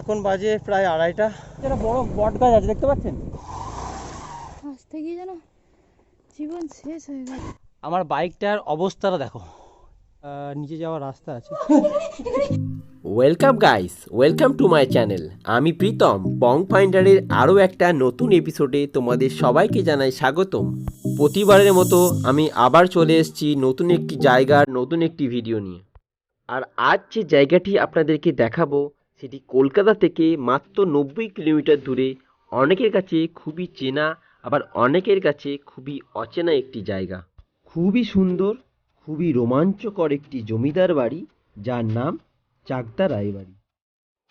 এখন বাজে প্রায় 2:30টা। একটা বড় বট গাছ আছে, দেখতে পাচ্ছেন? আসতে গিয়ে যেন জীবন শেষ হয়ে গেল। আমার বাইকটার অবস্থাটা দেখো, নিচে যাওয়ার রাস্তা আছে। Welcome guys, welcome to my channel. আমি প্রীতম পং ফাইন্ডারের আরও একটা নতুন এপিসোডে তোমাদের সবাইকে জানাই স্বাগতম। প্রতিবারের মতো আমি আবার চলে এসেছি নতুন একটি জায়গার নতুন একটি ভিডিও নিয়ে। আর আজ যে জায়গাটি আপনাদেরকে দেখাবো সেটি কলকাতা থেকে মাত্র 90 কিলোমিটার দূরে, অনেকের কাছে খুবই চেনা আবার অনেকের কাছে খুবই অচেনা একটি জায়গা। খুবই সুন্দর, খুবই রোমাঞ্চকর একটি জমিদার বাড়ি, যার নাম চাকদা রায়বাড়ি।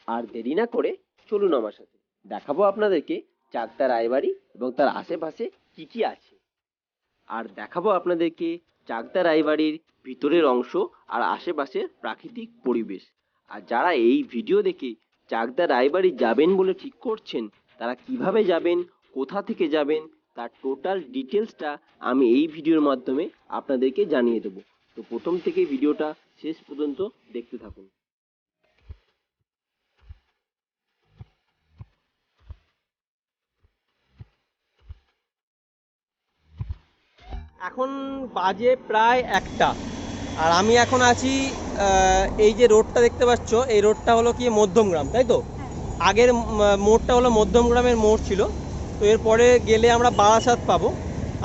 আর দেরি না করে চলুন আমার সাথে, দেখাবো আপনাদেরকে চাকদা রায়বাড়ি এবং তার আশেপাশে কি কি আছে। আর দেখাবো আপনাদেরকে চাকদা রায়বাড়ির ভিতরের অংশ আর আশেপাশের প্রাকৃতিক পরিবেশ। আর যারা এই ভিডিও দেখে চাকদা রায়বাড়ি যাবেন বলে ঠিক করছেন, তারা কিভাবে যাবেন, কোথা থেকে যাবেন, তার টোটাল ডিটেলসটা আমি এই ভিডিওর মাধ্যমে আপনাদেরকে জানিয়ে দেবো। তো প্রথম থেকে ভিডিওটা শেষ পর্যন্ত দেখতে থাকুন। এখন বাজে প্রায় 1টা, আর আমি এখন আছি এই যে রোডটা দেখতে পাচ্ছ, এই রোডটা হলো কি মধ্যমগ্রাম, তাই তো? আগের মোড়টা হলো মধ্যমগ্রামের মোড় ছিল। তো এরপরে গেলে আমরা বারাসাত পাবো।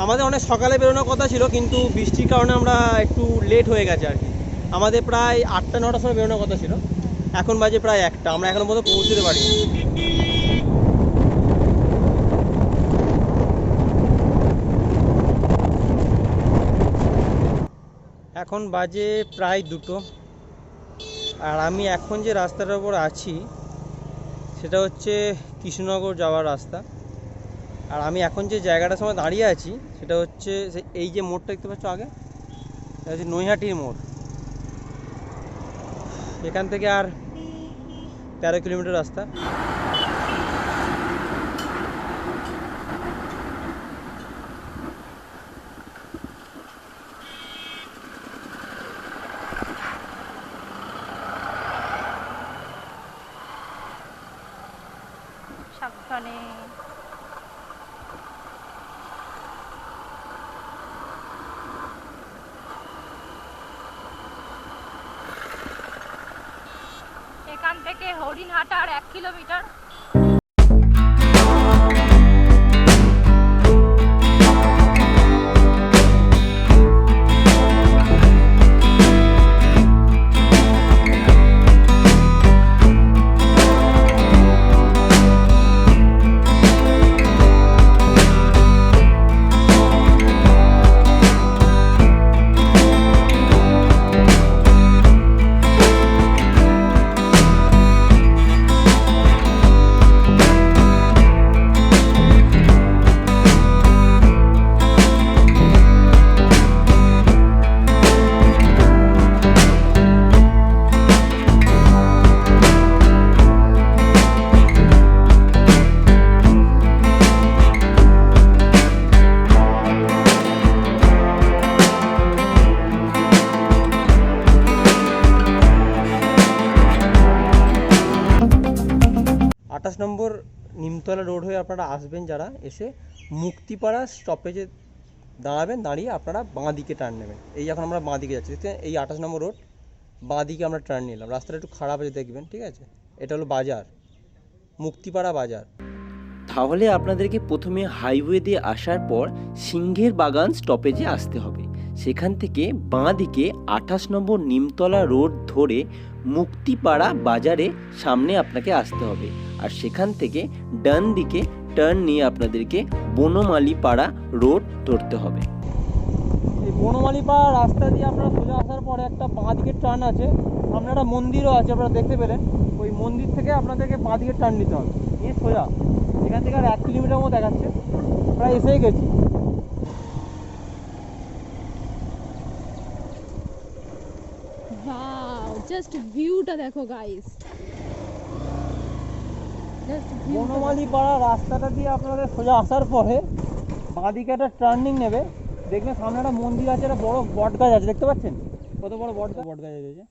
আমাদের অনেক সকালে বেরোনোর কথা ছিল, কিন্তু বৃষ্টির কারণে আমরা একটু লেট হয়ে গেছে আর কি। আমাদের প্রায় 8টা-9টার সময় বেরোনোর কথা ছিল, এখন বাজে প্রায় 1টা, আমরা এখনো পর্যন্ত পৌঁছতে পারিনি। এখন বাজে প্রায় 2টো, আর আমি এখন যে রাস্তাটার উপর আছি সেটা হচ্ছে কৃষ্ণনগর যাওয়ার রাস্তা। আর আমি এখন যে জায়গাটার সময় দাঁড়িয়ে আছি সেটা হচ্ছে এই যে মোড়টা দেখতে পাচ্ছ আগে, এটা হচ্ছে নৈহাটির মোড়। এখান থেকে আর 13 কিলোমিটার রাস্তা। সাবধানে। এখান থেকে হরিণহাটার 1 কিলোমিটার। নম্বর নিমতলা রোড হয়ে আপনারা আসবেন, যারা এসে মুক্তিপাড়া স্টপেজে দাঁড়াবেন, দাঁড়িয়ে আপনারা বাঁ দিকে টার্ন নেবেন। এই এখন আমরা বাঁ দিকে যাচ্ছি, দেখতে এই 28 নম্বর রোড, বাঁ দিকে আমরা টার্ন নিলাম। রাস্তাটা একটু খারাপ আছে, দেখবেন, ঠিক আছে? এটা হলো বাজার, মুক্তিপাড়া বাজার। তাহলে আপনাদেরকে প্রথমে হাইওয়ে দিয়ে আসার পর সিংহের বাগান স্টপেজে আসতে হবে। সেখান থেকে বাঁ দিকে 28 নম্বর নিমতলা রোড ধরে মুক্তিপাড়া বাজারে সামনে আপনাকে আসতে হবে। আর সেখান থেকে ডান দিকে টার্ন নিয়ে আপনাদেরকে বনমালীপাড়া রোড ধরতে হবে। এই বনমালীপাড়া রাস্তা দিয়ে আপনারা সোজা আসার পরে একটা বাঁ দিকের টার্ন আছে, সামনে একটা মন্দিরও আছে, আপনারা দেখতে পেলেন। ওই মন্দির থেকে আপনাদেরকে বাঁ দিকের টার্ন নিতে হবে, নিয়ে সোজা। এখান থেকে আর 1 কিলোমিটার মতো দেখাচ্ছে, প্রায় এসেই গেছি। ওয়াও, জাস্ট ভিউটা দেখো গাইস। বনমালীপাড়া রাস্তাটা দিয়ে আপনাদের সোজা আসার পরে বাঁ দিকে একটা টার্নিং নেবে, দেখবেন সামনে একটা মন্দির আছে, একটা বড় বট গাছ আছে, দেখতে পাচ্ছেন কত বড় বট গাছ আছে।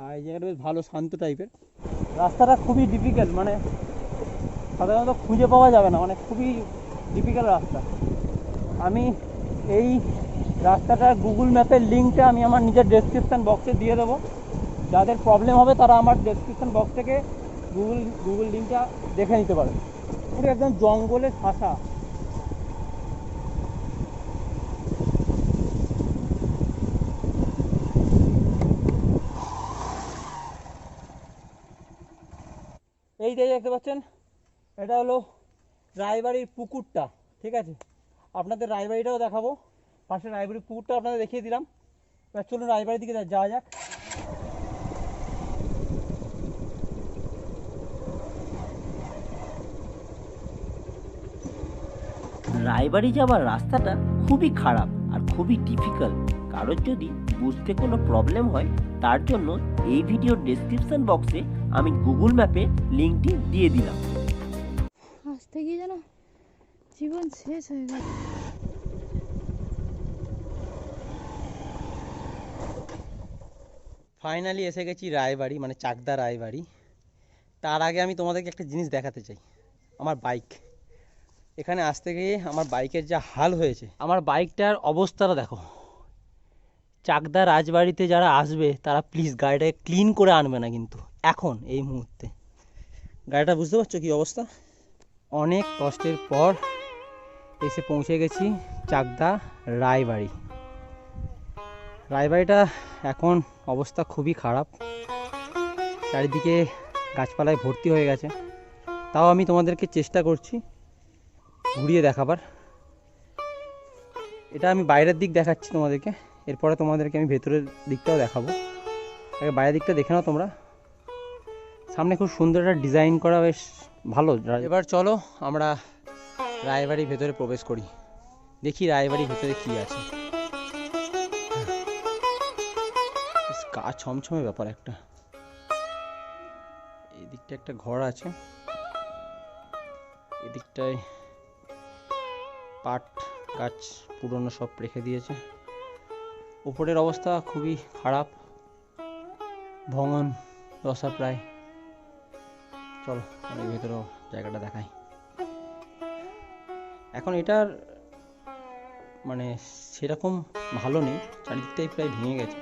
আর এই জায়গাটা বেশ ভালো, শান্ত টাইপের। রাস্তাটা খুবই ডিফিকাল্ট, মানে সাধারণত খুঁজে পাওয়া যাবে না, মানে খুবই ডিফিকাল্ট রাস্তা। আমি এই রাস্তাটার গুগল ম্যাপের লিঙ্কটা আমি আমার নিজের ডেসক্রিপশান বক্সে দিয়ে দেবো। যাদের প্রবলেম হবে তারা আমার ডেসক্রিপশান বক্স থেকে গুগল লিঙ্কটা দেখে নিতে পারে। পুরো একদম জঙ্গলে শাসা। এই যে দেখতে পাচ্ছেন, এটা হলো রায়বাড়ির পুকুরটা, ঠিক আছে? আপনাদের রায়বাড়িটাও দেখাবো, পাশে রায়বাড়ির পুকুরটা আপনাদের দেখিয়ে দিলাম। এবার চলুন রায়বাড়ির দিকে যাওয়া যাক। রায়বাড়ি যাওয়ার রাস্তাটা খুবই খারাপ আর খুবই ডিফিকাল্ট। কারোর যদি বুঝতে কোনো প্রবলেম হয় তার জন্য এই ভিডিওর ডেসক্রিপশন বক্সে আমি গুগল ম্যাপে লিঙ্কটি দিয়ে দিলাম। আসতে গিয়ে যেন জীবন শেষ হয়ে গেল। ফাইনালি এসে গেছি রায়বাড়ি, মানে চাকদা রায়বাড়ি। তার আগে আমি তোমাদেরকে একটা জিনিস দেখাতে চাই, আমার বাইক। এখানে আসতে গিয়ে আমার বাইকের যা হাল হয়েছে, আমার বাইকটার অবস্থাটা দেখো। চাকদা রাজবাড়িতে যারা আসবে তারা প্লিজ গাড়িটাকে ক্লিন করে আনবে না কিন্তু এখন এই মুহূর্তে। গাড়িটা বুঝতে পারছো কী অবস্থা? অনেক কষ্টের পর এসে পৌঁছে গেছি চাকদা রায়বাড়ি। রায়বাড়িটা এখন অবস্থা খুবই খারাপ, চারিদিকে গাছপালায় ভর্তি হয়ে গেছে। তাও আমি তোমাদেরকে চেষ্টা করছি ঘুরিয়ে দেখাবার। এটা আমি বাইরের দিক দেখাচ্ছি তোমাদেরকে, এরপরে তোমাদেরকে আমি ভেতরের দিকটাও দেখাবো। আগে বাইরের দিকটা দেখে নাও তোমরা। সামনে খুব সুন্দর একটা ডিজাইন করা, বেশ ভালো। এবার চলো আমরা রায়বাড়ির ভেতরে প্রবেশ করি, দেখি রায়বাড়ির ভেতরে কী আছে। গা ছমছমে ব্যাপার একটা। এই দিকটা একটা ঘর আছে, এদিকটায় পাট গাছ পুরনো সব রেখে দিয়েছে। উপরের অবস্থা খুবই খারাপ, ভঙন দশা প্রায়। চলো অনেক ভেতরেও জায়গাটা দেখাই। এখন এটার মানে সেরকম ভালো নেই, চারিদিকটাই প্রায় ভেঙে গেছে।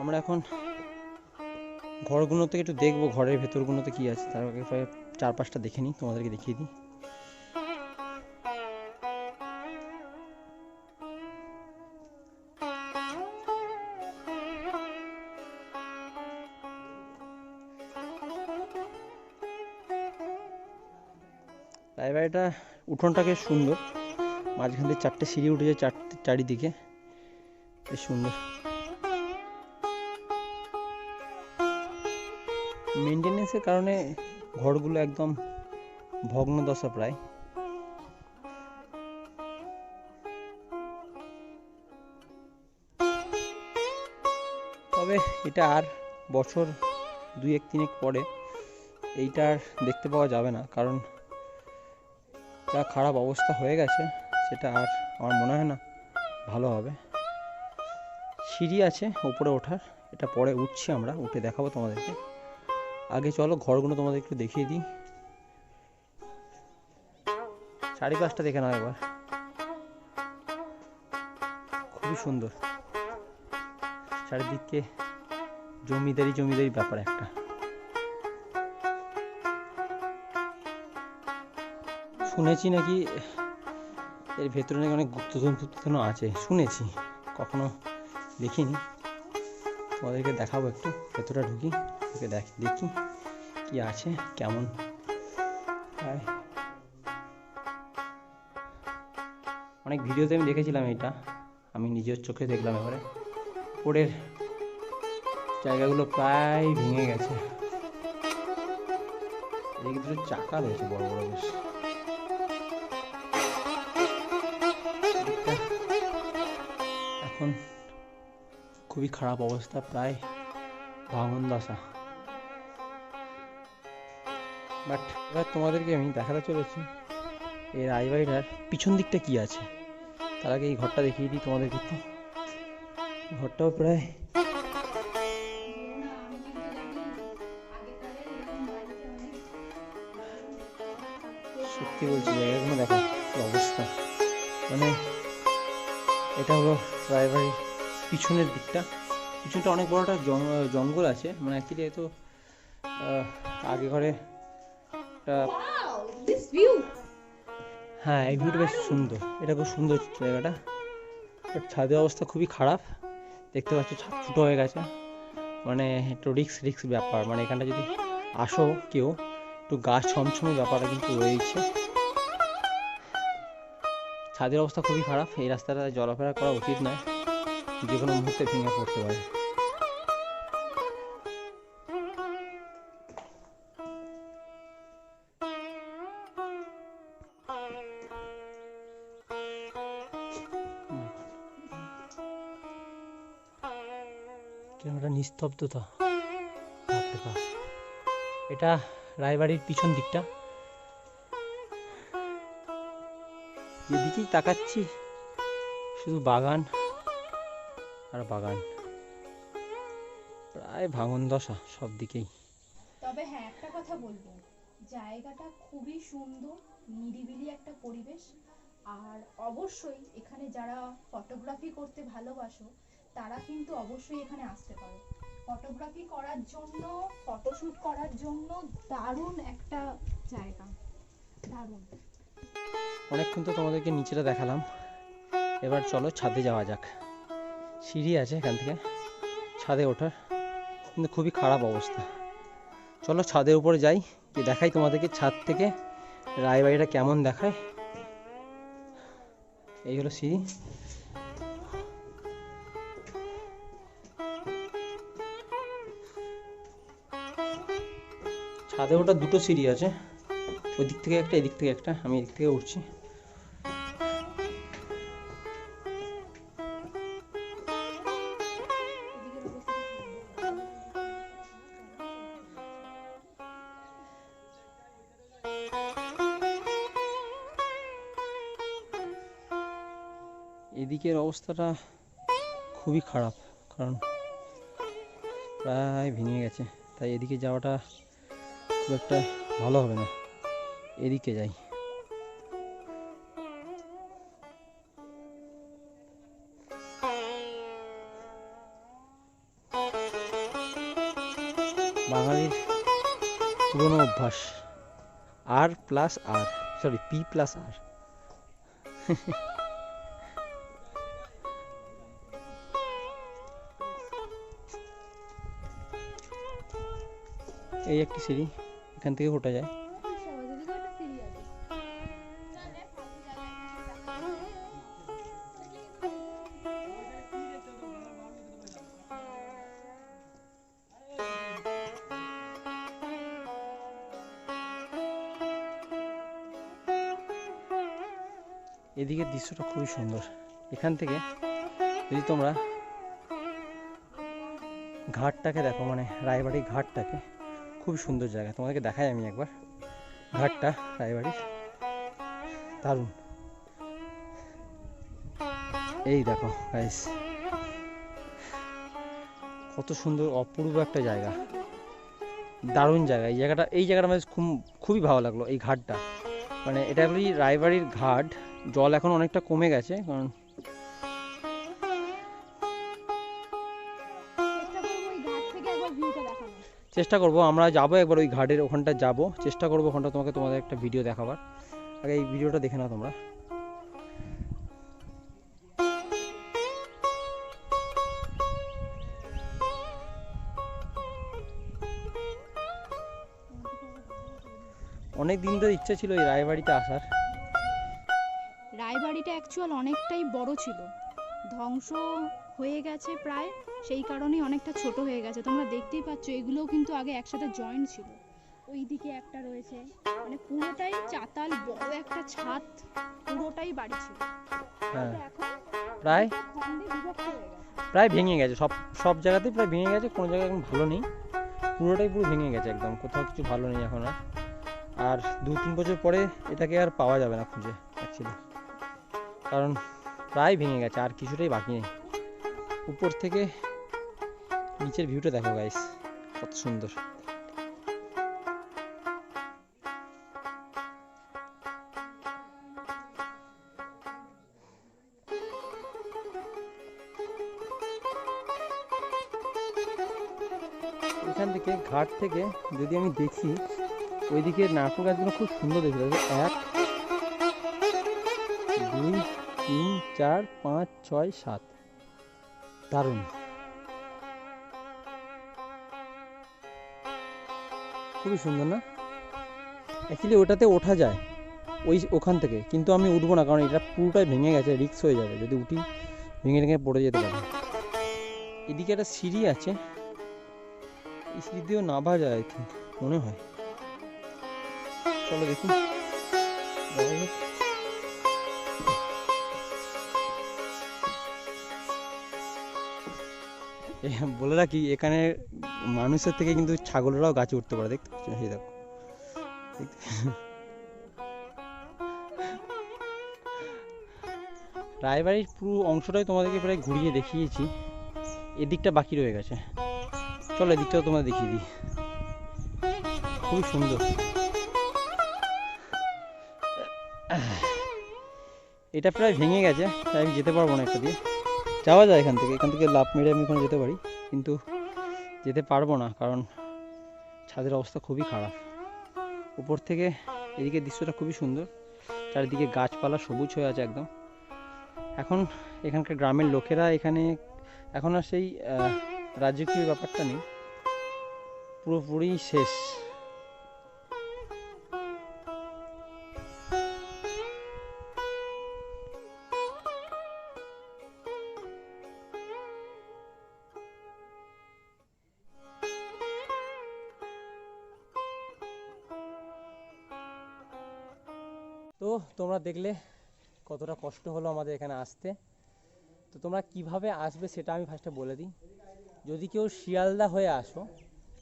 আমরা এখন ঘরগুলো থেকে একটু দেখবো, ঘরের ভেতরগুলোতে কি আছে। তার আগে প্রায় 4-5টা দেখে নিই, তোমাদেরকে দেখিয়ে দিই। রায়বাড়িটা উঠোনটাকে সুন্দর, মাঝখান থেকে 4টে সিঁড়ি উঠেছে, চারিদিকে বেশ সুন্দর। মেনটেনেন্সের কারণে ঘরগুলো একদম ভগ্ন দশা প্রায়। তবে এটা আর বছর 2-3 পরে এইটা আর দেখতে পাওয়া যাবে না, কারণ যা খারাপ অবস্থা হয়ে গেছে সেটা আর আমার মনে হয় না ভালো হবে। সিঁড়ি আছে উপরে ওঠার, এটা পরে উঠছি, আমরা উঠে দেখাবো তোমাদেরকে। আগে চলো ঘরগুলো তোমাদের একটু দেখিয়ে দিই। চারিপাশটা দেখে নাও এবার, খুবই সুন্দর। চারিদিকে জমিদারি ব্যাপার একটা। শুনেছি নাকি এর ভেতরে নাকি অনেক গুপ্তধন আছে, শুনেছি, কখনো দেখিনি। তোমাদেরকে দেখাবো, একটু ভেতরে ঢুকি, দেখি কি আছে কেমন। অনেক ভিডিওতে আমি দেখেছিলাম, এটা আমি নিজের চোখে দেখলাম। এবারে উপরের জায়গাগুলো প্রায় ভেঙে গেছে। এদিকে দুটো চাকা রয়েছে বড় বড় বেশ। এখন খুবই খারাপ অবস্থা, প্রায় ভাঙন দশা। বাট এবার তোমাদেরকে আমি দেখাতে চলেছি এই রায়বাড়িটার পিছন দিকটা কি আছে। তার আগে এই ঘরটা দেখিয়ে দিই তোমাদেরকে একটু। ঘরটাও প্রায় সত্যি বলছি জায়গাগুলো দেখো কি অবস্থা। মানে এটা হলো রায়বাড়ির পিছনের দিকটা। পিছনটা অনেক বড় একটা জঙ্গল আছে, মানে অ্যাকচুয়ালি এ তো আগে ঘরে একটা, হ্যাঁ এই ভিউটা বেশ সুন্দর, এটা খুব সুন্দর জায়গাটা। বাট ছাদের অবস্থা খুবই খারাপ, দেখতে পাচ্ছ ছাদ ফুটো হয়ে গেছে। মানে একটু রিক্স ব্যাপার, মানে এখানটা যদি আসো কেউ একটু গাছ ছমছমের ব্যাপারটা কিন্তু রয়েছে। ছাদের অবস্থা খুবই খারাপ, এই রাস্তাটা চলাফেরা করা উচিত নয়, যে কোনো মুহূর্তে ভেঙে পড়তে পারে। একটা নিস্তব্ধতা, এটা রায়বাড়ির পিছন দিকটা। যেদিকেই তাকাচ্ছি শুধু বাগান আর বাগান, প্রায় ভাঙন দশা সব দিকেই। তবে হ্যাঁ একটা কথা বলবো, জায়গাটা খুবই সুন্দর, নিরিবিলি একটা পরিবেশ। আর অবশ্যই এখানে যারা ফটোগ্রাফি করতে ভালোবাসো তারা কিন্তু অবশ্যই এখানে আসতে পারো। ফটোগ্রাফি করার জন্য, ফটোশুট করার জন্য দারুণ একটা জায়গা, দারুণ। অনেকক্ষণ তো তোমাদেরকে নিচেটা দেখালাম, এবার চলো ছাদে যাওয়া যাক। সিঁড়ি আছে এখান থেকে ছাদে ওঠার, কিন্তু খুবই খারাপ অবস্থা। চলো ছাদের উপরে যাই, যে দেখাই তোমাদেরকে ছাদ থেকে রায়বাড়িটা কেমন দেখায়। এই হলো সিঁড়ি। ছাদে ওঠার দুটো সিঁড়ি আছে, ওই দিক থেকে একটা, এদিক থেকে একটা, আমি এদিক থেকে উঠছি। এদিকের অবস্থাটা খুবই খারাপ, কারণ প্রায় ভেঙে গেছে, তাই এদিকে যাওয়াটা খুব একটা ভালো হবে না, এদিকে যাই। বাঙালির পুরনো অভ্যাস, আর প্লাস আর, সরি পি প্লাস আর। এই একটি সিঁড়ি, এখান থেকে ওঠা যায়। এদিকের দৃশ্যটা খুবই সুন্দর। এখান থেকে যদি তোমরা ঘাটটাকে দেখো, মানে রায়বাড়ির ঘাটটাকে, খুব সুন্দর জায়গা, তোমাদেরকে দেখাই আমি একবার ঘাটটা রায়বাড়ির, দারুণ। এই দেখো গাইস, কত সুন্দর অপূর্ব একটা জায়গা, দারুণ জায়গা। এই জায়গাটা আমাদের খুবই ভালো লাগলো, এই ঘাটটা। মানে এটা রায়বাড়ির ঘাট, জল এখন অনেকটা কমে গেছে, কারণ চেষ্টা করবো আমরা যাবো একবার ওই ঘাটের ওখানটা যাব, চেষ্টা করবো ওখানটা তোমাদের একটা ভিডিও দেখাবার। আগে এই ভিডিওটা দেখে নাও তোমরা। অনেক দিন ধরে ইচ্ছা ছিল এই রায়বাড়িতে আসার। রায়বাড়িটা অ্যাকচুয়াল অনেকটাই বড় ছিল, ধ্বংস হয়ে গেছে প্রায়, সেই কারণেই অনেকটা ছোট হয়ে গেছে। তোমরা দেখতেই পাচ্ছ এগুলোও কিন্তু আগে একসাথে জয়েন্ট ছিল। ওই দিকে একটা রয়েছে, মানে পুরোটাই চাতাল, বড় একটা ছাদ, পুরোটাই বাড়ি ছিল। হ্যাঁ, এখন প্রায় খণ্ডে বিভক্ত হয়ে গেছে, প্রায় ভেঙে গেছে, সব জায়গাতেই প্রায় ভেঙে গেছে, কোনো জায়গায় এখন ভালো নেই, পুরোটাই পুরো ভেঙে গেছে একদম, কোথাও কিছু ভালো নেই এখন। আর 2-3 বছর পরে এটাকে আর পাওয়া যাবে না খুঁজে অ্যাকচুয়ালি, কারণ প্রায় ভেঙে গেছে, আর কিছুটাই বাকি নেই। উপর থেকে নিচের ভিউটা দেখো গাইস, কত সুন্দর। এখান থেকে ঘাট থেকে যদি আমি দেখি, ওইদিকে নারকেল গাছগুলো খুব সুন্দর দেখতে লাগে। 1 2 3 4 5 6 7, দারুণ, খুবই সুন্দর না? অ্যাকচুয়ালি ওটাতে ওঠা যায় ওখান থেকে, কিন্তু আমি উঠবো না, কারণ এটা পুরোটাই ভেঙে গেছে, রিস্ক হয়ে যাবে যদি উঠি, ভেঙে ভেঙে পড়ে যেতে পারে। এদিকে একটা সিঁড়ি আছে, এই সিঁড়ি দিয়েও নামা যায় আই থিঙ্ক, মনে হয়। চলো দেখি। বলে রাখি, এখানে মানুষের থেকে কিন্তু ছাগলরাও গাছে উঠতে পারে, দেখতে পাচ্ছ? এই দেখো, রায়বাড়ির পুরো অংশটাই তোমাদেরকে প্রায় ঘুরিয়ে দেখিয়েছি, এদিকটা বাকি রয়ে গেছে। চলো এদিকটাও তোমরা দেখিয়ে দিই, খুবই সুন্দর। এটা প্রায় ভেঙে গেছে, তাই আমি যেতে পারবো না। একটা দিয়ে যাওয়া যায় এখান থেকে লাফ মেরে আমি ওখানে যেতে পারি, কিন্তু যেতে পারবো না, কারণ ছাদের অবস্থা খুবই খারাপ। উপর থেকে এদিকে দৃশ্যটা খুবই সুন্দর, চারিদিকে গাছপালা সবুজ হয়ে আছে একদম। এখন এখানকার গ্রামের লোকেরা এখানে এখন আর সেই রাজকীয় ব্যাপারটা নেই, পুরোপুরি শেষ। তো তোমরা দেখলে কতটা কষ্ট হলো আমাদের এখানে আসতে। তো তোমরা কিভাবে আসবে সেটা আমি ফার্স্টে বলে দিই। যদি কেউ শিয়ালদা হয়ে আসো,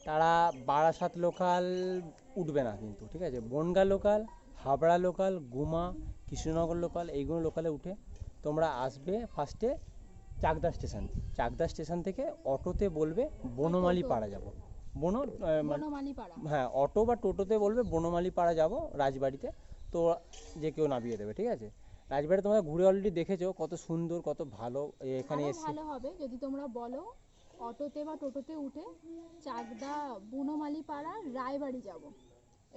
তারা বারাসাত লোকাল উঠবে না কিন্তু, ঠিক আছে? Bangaon local, Habra local, Guma, Krishnanagar local, এইগুলো লোকালে উঠে তোমরা আসবে ফার্স্টে চাকদা স্টেশন। চাকদা স্টেশন থেকে অটোতে বলবে বনমালী পাড়া যাব। হ্যাঁ, অটো বা টোটোতে বলবে বনমালী পাড়া যাব রাজবাড়িতে, তো যে কেউ নামিয়ে দেবে, ঠিক আছে? রাজবাড়ি তোমরা ঘুরে অলরেডি দেখেছো, কত সুন্দর, কত ভালো। এখানে এসে ভালো হবে যদি তোমরা বলো অটোতে বা টোটোতে উঠে চাকদা বুনোমালি পাড়া রায়বাড়ি যাব।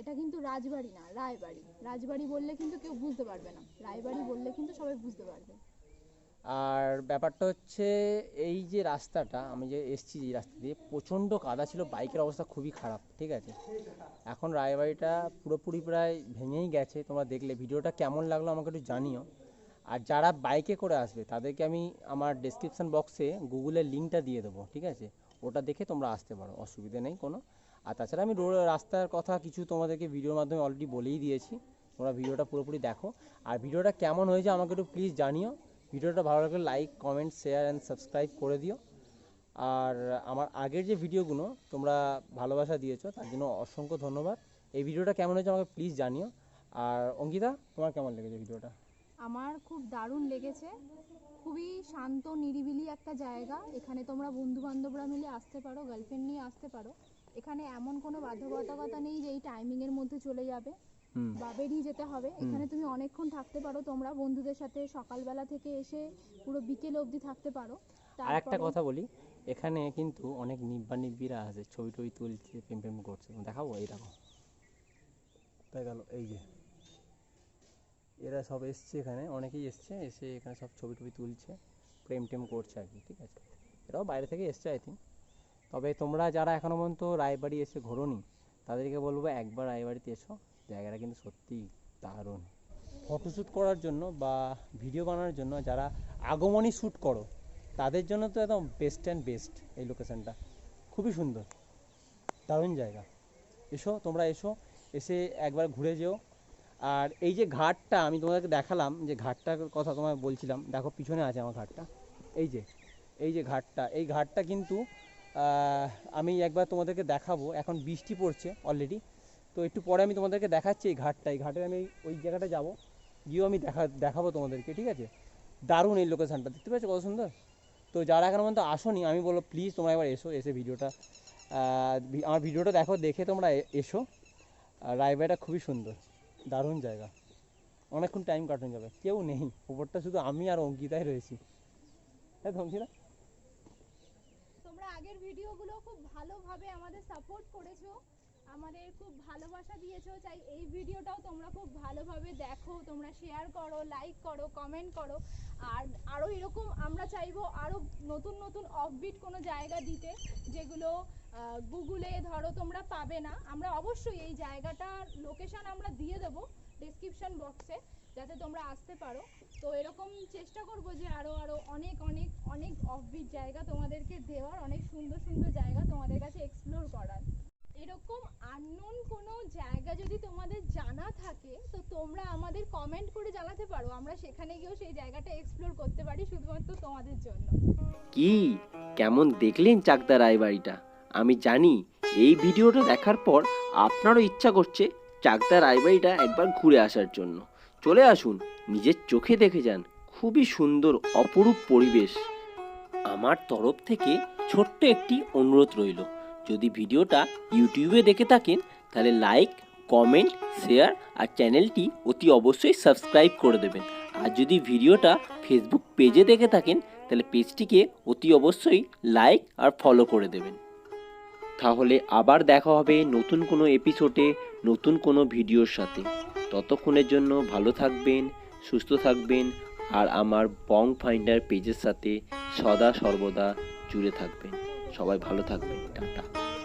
এটা কিন্তু রাজবাড়ি না, রায়বাড়ি। রাজবাড়ি বললে কিন্তু কেউ বুঝতে পারবে না, রায়বাড়ি বললে কিন্তু সবাই বুঝতে পারবে। আর ব্যাপারটা হচ্ছে, এই যে রাস্তাটা আমি যে এসছি, এই রাস্তা দিয়ে প্রচণ্ড কাদা ছিল, বাইকের অবস্থা খুবই খারাপ, ঠিক আছে? এখন রায়বাড়িটা পুরোপুরি প্রায় ভেঙেই গেছে। তোমরা দেখলে ভিডিওটা কেমন লাগলো আমাকে একটু জানিও। আর যারা বাইকে করে আসবে তাদেরকে আমি আমার ডেসক্রিপশন বক্সে গুগলের লিঙ্কটা দিয়ে দেবো, ঠিক আছে? ওটা দেখে তোমরা আসতে পারো, অসুবিধা নেই কোনো। আর তাছাড়া আমি রাস্তার কথা কিছু তোমাদেরকে ভিডিওর মাধ্যমে অলরেডি বলেই দিয়েছি, তোমরা ভিডিওটা পুরোপুরি দেখো। আর ভিডিওটা কেমন হয়েছে আমাকে একটু প্লিজ জানিও। ভিডিওটা ভালো লাগলে like, comment, share and subscribe করে দিও। আর আমার আগের যে ভিডিওগুলো তোমরা ভালোবাসা দিয়েছো, তার জন্য অসংখ্য ধন্যবাদ। এই ভিডিওটা কেমন হয়েছে আমাকে প্লিজ জানিও। আর অঙ্কিতা, তোমার কেমন লেগেছে ভিডিওটা? আমার খুব দারুণ লেগেছে, খুবই শান্ত নিরিবিলি একটা জায়গা। এখানে তোমরা বন্ধু বান্ধবরা মিলে আসতে পারো, গার্লফ্রেন্ড নিয়ে আসতে পারো। এখানে এমন কোনো বাধ্যবাধকতা নেই যে এই টাইমিং এর মধ্যে চলে যাবে বা বেরিয়ে যেতে হবে। এখানে তুমি অনেকক্ষণ থাকতে পারো, তোমরা বন্ধুদের সাথে সকালবেলা থেকে এসে পুরো বিকেল অবধি থাকতে পারো। আর একটা কথা বলি, এখানে কিন্তু অনেক নিব্বিরা আছে, ছবি টবি তুলছে, প্রেম করছে, দেখাবো? এই দেখো, তাই গেল, এই যে এরা সব এসছে, এখানে অনেকেই এসছে, এসে এখানে সব ছবি টবি তুলছে, প্রেম করছে আর কি, ঠিক আছে? এরাও বাইরে থেকে এসছে আই থিঙ্ক। তবে তোমরা যারা এখনো পর্যন্ত রায়বাড়ি এসে ঘোরোনি, তাদেরকে বলবো একবার রায়বাড়িতে এসো, জায়গাটা কিন্তু সত্যিই দারুণ। ফটোশ্যুট করার জন্য বা ভিডিও বানানোর জন্য, যারা আগমনী শ্যুট করো, তাদের জন্য তো একদম বেস্ট অ্যান্ড বেস্ট এই লোকেশানটা, খুবই সুন্দর, দারুণ জায়গা। এসো, তোমরা এসো, এসে একবার ঘুরে যেও। আর এই যে ঘাটটা আমি তোমাদেরকে দেখালাম, যে ঘাটটার কথা তোমায় বলছিলাম, দেখো পিছনে আছে আমার ঘাটটা, এই যে ঘাটটা, এই ঘাটটা কিন্তু আমি একবার তোমাদেরকে দেখাবো। এখন বৃষ্টি পড়ছে অলরেডি, তো একটু পরে আমি তোমাদেরকে দেখাচ্ছি এই ঘাটটা। এই ঘাটে আমি ওই জায়গাটা যাব, গিয়েও আমি দেখাবো তোমাদেরকে, ঠিক আছে? দারুণ এই লোকেশানটা, দেখতে পাচ্ছ কত সুন্দর। তো যারা এখন পর্যন্ত আসোনি আমি বলবো প্লিজ তোমরা একবার এসে ভিডিওটা আমার ভিডিওটা দেখো, দেখে তোমরা এসো। আর রায়বাড়িটা খুবই সুন্দর, দারুণ জায়গা, অনেকক্ষণ টাইম কাটানো যাবে। কেউ নেই ওপরটা, শুধু আমি আর অঙ্কিতাই রয়েছি। হ্যাঁ অঙ্কিতা, তোমরা আগের ভিডিওগুলো খুব ভালোভাবে আমাদের সাপোর্ট করেছো, আমাদের খুব ভালোবাসা দিয়েছো, চাই এই ভিডিওটাও তোমরা খুব ভালোভাবে দেখো, তোমরা শেয়ার করো, লাইক করো, কমেন্ট করো। আর আরও এরকম আমরা চাইবো আরও নতুন নতুন অফবিট কোনো জায়গা দিতে, যেগুলো গুগলে ধরো তোমরা পাবে না। আমরা অবশ্যই এই জায়গাটার লোকেশন আমরা দিয়ে দেবো ডেসক্রিপশন বক্সে, যাতে তোমরা আসতে পারো। তো এরকম চেষ্টা করব যে আরও অনেক অনেক অনেক অফবিট জায়গা তোমাদেরকে দেওয়ার, অনেক সুন্দর সুন্দর জায়গা তোমাদের কাছে এক্সপ্লোর করার। এরকম আননোন কোনো জায়গা যদি তোমাদের জানা থাকে তো তোমরা আমাদের কমেন্ট করে জানাতে পারো, আমরা সেখানে গিয়েও সেই জায়গাটা এক্সপ্লোর করতে পারি শুধুমাত্র তোমাদের জন্য। কি কেমন দেখলেন চাকদা রায়বাড়িটা? আমি জানি এই ভিডিওটা দেখার পর আপনারও ইচ্ছা করছে চাকদা রায়বাড়িটা একবার ঘুরে আসার জন্য। চলে আসুন, নিজের চোখে দেখে যান, খুবই সুন্দর অপরূপ পরিবেশ। আমার তরফ থেকে ছোট্ট একটি অনুরোধ রইল, যদি ভিডিওটা ইউটিউবে দেখে থাকেন তাহলে লাইক, কমেন্ট, শেয়ার আর চ্যানেলটি অতি অবশ্যই সাবস্ক্রাইব করে দেবেন। আর যদি ভিডিওটা ফেসবুক পেজে দেখে থাকেন তাহলে পেজটিকে অতি অবশ্যই লাইক আর ফলো করে দেবেন। তাহলে আবার দেখা হবে নতুন কোনো এপিসোডে নতুন কোনো ভিডিওর সাথে। ততক্ষণের জন্য ভালো থাকবেন, সুস্থ থাকবেন আর আমার বং ফাইন্ডার পেজের সাথে সদা সর্বদা জুড়ে থাকবেন। সবাই ভালো থাকবেন, টাটা।